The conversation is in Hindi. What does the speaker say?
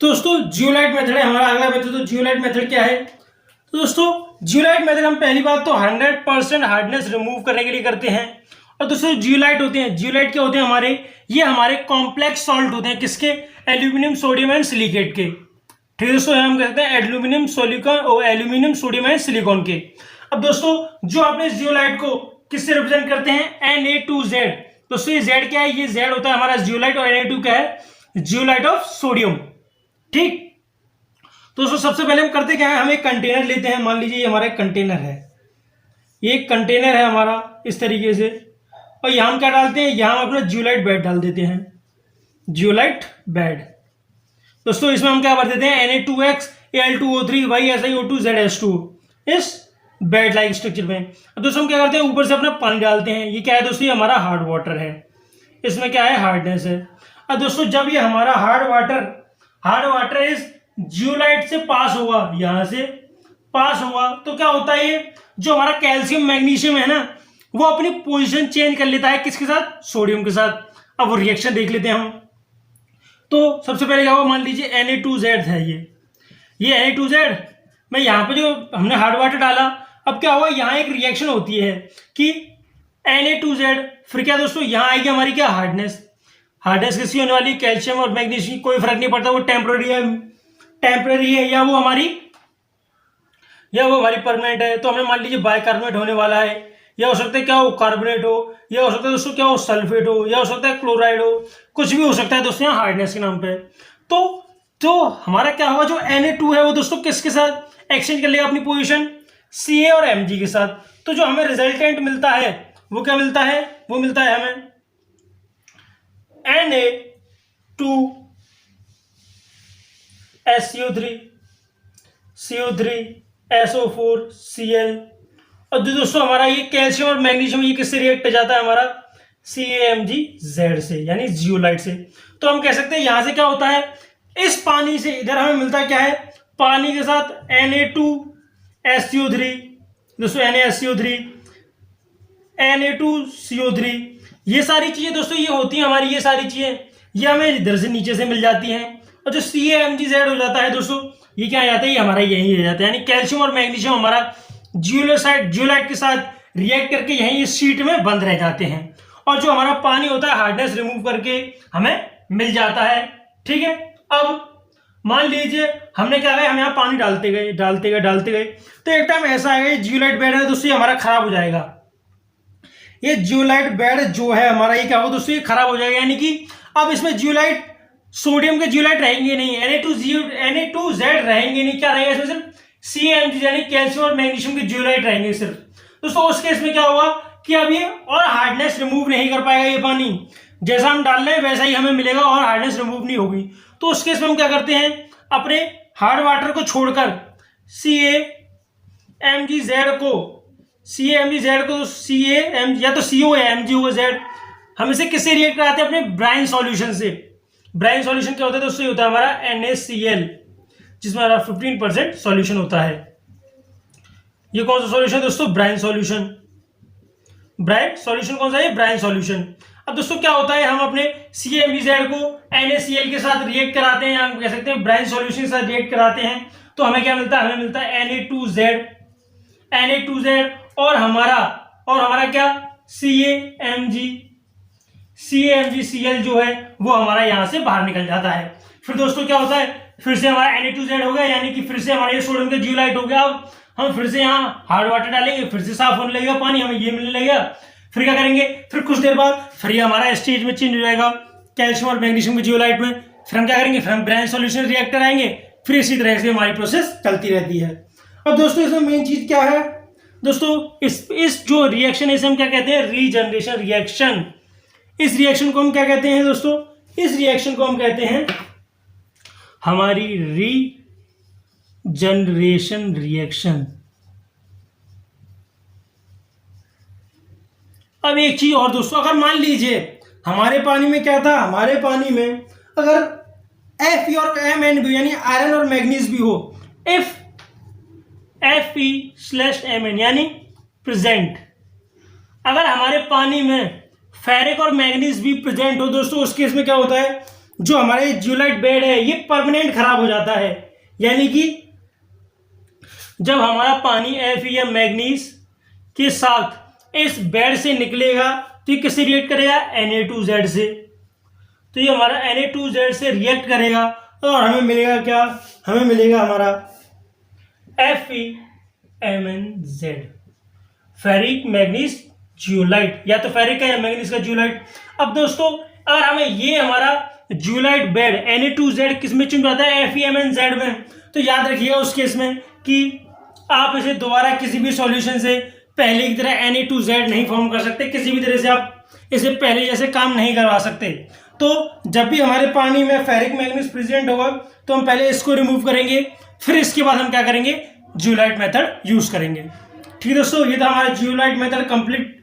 तो दोस्तों जियोलाइट मेथड है हमारा अगला मेथड। तो जियोलाइट मेथड क्या है? तो दोस्तों जियोलाइट मेथड हम पहली बात तो 100% हार्डनेस रिमूव करने के लिए करते हैं। और दोस्तों जियोलाइट होते हैं, जियोलाइट क्या होते हैं हमारे, ये हमारे कॉम्प्लेक्स सॉल्ट होते हैं। किसके? एल्यूमिनियम सोडियम एंड सिलिकेट के। ठीक है दोस्तों, हम कहते हैं एल्यूमिनियम सिलिकॉन और एल्यूमिनियम सोडियम एंड सिलिकॉन के। अब दोस्तों जो आपने जियोलाइट को किससे रिप्रेजेंट करते हैं? Na2Z। दोस्तों ये Z क्या है? ये Z होता है हमारा जियोलाइट और Na2 क्या है? Zeolite of sodium. ठीक, तो दोस्तों सबसे पहले हम करते क्या है, हम एक कंटेनर लेते हैं। मान लीजिए ये हमारा एक कंटेनर है, ये एक कंटेनर है हमारा इस तरीके से, और यहां हम क्या डालते हैं, यहां हम अपना जियोलाइट बेड डाल देते हैं, जियोलाइट बेड। दोस्तों इसमें हम क्या भर देते हैं? Na2X Al2O3 YSiO2 ZS2 इस बेड लाइक स्ट्रक्चर में। अब दोस्तों हम क्या करते हैं, ऊपर से अपना पानी डालते हैं। ये क्या है दोस्तों? ये हमारा हार्ड वाटर है, इसमें क्या है? हार्डनेस है। अब दोस्तों जब ये हमारा हार्ड वाटर इस जियोलाइट से पास हुआ, यहां से पास हुआ, तो क्या होता है, ये जो हमारा कैल्शियम मैग्नीशियम है ना, वो अपनी पोजीशन चेंज कर लेता है। किसके साथ? सोडियम के साथ। अब वो रिएक्शन देख लेते हैं हम। तो सबसे पहले क्या हुआ, मान लीजिए Na2Z है ये Na2Z में यहां पे जो हमने हार्ड वाटर डाला, अब क्या हुआ, यहां एक रिएक्शन होती है कि Na2Z, फिर क्या दोस्तों यहां आएगी हमारी क्या? हार्डनेस किसकी होने वाली? कैल्शियम और मैग्नीशियम, कोई फर्क नहीं पड़ता, वो टेम्पररी है या वो हमारी परमानेंट है। तो हमें मान लीजिए बाइकार्बोनेट होने वाला है, या हो सकता है क्या हो, कार्बोनेट हो, या हो सकता है दोस्तों क्या हो, सल्फेट हो, या हो सकता है क्लोराइड हो, कुछ भी हो सकता है दोस्तों यहाँ हार्डनेस के नाम पे। तो हमारा क्या हुआ, जो Na2 है वो दोस्तों किसके साथ एक्सचेंज कर लेगा अपनी पोजीशन? Ca और Mg के साथ। तो जो हमें रिजल्टेंट मिलता है वो क्या मिलता है? वो मिलता है हमें Na2SCO3 CO3 SO4 Cl। और जो दोस्तों हमारा ये कैल्शियम और मैग्नीशियम ये किससे रिएक्ट जाता है हमारा? CaMgZ से, यानी जियोलाइट से। तो हम कह सकते हैं यहां से क्या होता है, इस पानी से इधर हमें मिलता क्या है? पानी के साथ Na2SCO3 दोस्तों, NaSCO3 Na2CO3, ये सारी चीजें दोस्तों ये होती हैं हमारी, ये सारी चीजें ये हमें इधर से नीचे से मिल जाती हैं। और जो CaMgZ हो जाता है दोस्तों, ये क्या आ जाता है? ये हमारा यही रह जाता है, यानी कैल्शियम और मैग्नीशियम हमारा जियोलाइट के साथ रिएक्ट करके यहीं इस शीट में बंद रह जाते हैं। और जो हमारा पानी होता है हार्डनेस रिमूव करके हमें मिल जाता है। ठीक है, अब मान लीजिए हमने क्या किया, हम यहाँ पानी डालते गए, तो एक टाइम ऐसा आएगा, जियोलाइट बेड है दोस्तों, ये हमारा खराब हो जाएगा। ये जियोलाइट बेड जो है हमारा, ये क्या होगा दोस्तों? ये खराब हो जाएगा, यानी कि अब इसमें जियोलाइट, सोडियम के जियोलाइट रहेंगे नहीं, Na2Z रहेंगे नहीं। क्या रहेगा इसमें? सिर्फ CaMg यानी कैल्शियम और मैग्नीशियम के जियोलाइट रहेंगे सिर्फ। दोस्तों उस केस में क्या होगा कि अब ये और हार्डनेस रिमूव नहीं कर पाएगा, ये पानी जैसा हम डाल रहे हैं वैसा ही हमें मिलेगा और हार्डनेस रिमूव नहीं होगी। तो उस केस में हम क्या करते हैं, अपने हार्ड वाटर को छोड़कर CaMgZ को CaMg या तो CO या Mg होगा Z, हम इसे किससे रिएक्ट कराते हैं? अपने ब्राइन सॉल्यूशन से। ब्राइन सॉल्यूशन क्या होता है दोस्तों? ये होता है हमारा NaCl, जिसमें हमारा 15% सॉल्यूशन होता है। ये कौन सा सॉल्यूशन दोस्तों? ब्राइन सॉल्यूशन कौन सा है? Brine solution. अब दोस्तों क्या होता है, हम अपने CaMgZ को NaCl के साथ रिएक्ट कराते हैं, हम कह सकते हैं ब्राइन सॉल्यूशन के साथ रिएक्ट कराते हैं, तो हमें क्या मिलता है? हमें मिलता है Na2Z और हमारा क्या? CaMgCl जो है वो हमारा यहां से बाहर निकल जाता है। फिर दोस्तों क्या होता है, फिर से हमारा Na2Z हो गया, यानी कि फिर से हमारे सोडियम का जियोलाइट हो गया। अब हम फिर से यहाँ हार्ड वाटर डालेंगे, फिर से साफ होने लगेगा पानी, हमें ये मिलने लगेगा। फिर क्या करेंगे, फिर कुछ देर बाद फिर ये हमारा स्टेज में चेंज हो जाएगा कैल्शियम और मैग्नीशियम के जियोलाइट में। फिर हम क्या करेंगे, फिर हम ब्राइन सॉल्यूशन रिएक्टर आएंगे, फिर इसी तरह से हमारी प्रोसेस चलती रहती है। अब दोस्तों इसमें मेन चीज क्या है दोस्तों, इस जो रिएक्शन है इसे हम क्या कहते हैं? Regeneration reaction. इस रिएक्शन को हम क्या कहते हैं दोस्तों? इस रिएक्शन को हम कहते हैं हमारी रीजनरेशन रिएक्शन। अब एक चीज और दोस्तों, अगर मान लीजिए हमारे पानी में क्या था, हमारे पानी में अगर Fe और Mn भी यानी आयरन और मैग्नीज भी हो, इफ Fe/Mn यानी प्रेजेंट, अगर हमारे पानी में फेरिक और मैग्नीज भी प्रेजेंट हो दोस्तों, उस केस में क्या होता है, जो हमारे जियोलाइट बेड है ये परमानेंट खराब हो जाता है, यानी कि जब हमारा पानी Fe या मैग्नीज के साथ इस बेड से निकलेगा तो ये किससे रिएक्ट करेगा, Na2Z से। तो ये हमारा Na2Z से रिएक्ट करेगा और हमें मिलेगा क्या, हमें मिलेगा हमारा FeMnZ, फेरिक मैग्नीज जियोलाइट, या तो फेरिक का या मैग्नीज का जियोलाइट। अब दोस्तों अगर हमें ये हमारा जियोलाइट बेड Na2Z किस में चेंज होता है, FeMnZ में, तो याद रखिएगा उस केस में कि आप इसे दोबारा किसी भी सॉल्यूशन से पहले की तरह Na2Z नहीं फॉर्म कर सकते, किसी भी तरह से आप इसे पहले जैसे काम नहीं करवा सकते। तो जब भी हमारे पानी में फेरिक मैग्नीज प्रेजेंट होगा तो हम पहले इसको रिमूव करेंगे, फिर इसके बाद हम क्या करेंगे, जियोलाइट मेथड यूज करेंगे। ठीक है दोस्तों, ये था हमारा जियोलाइट मेथड कंप्लीट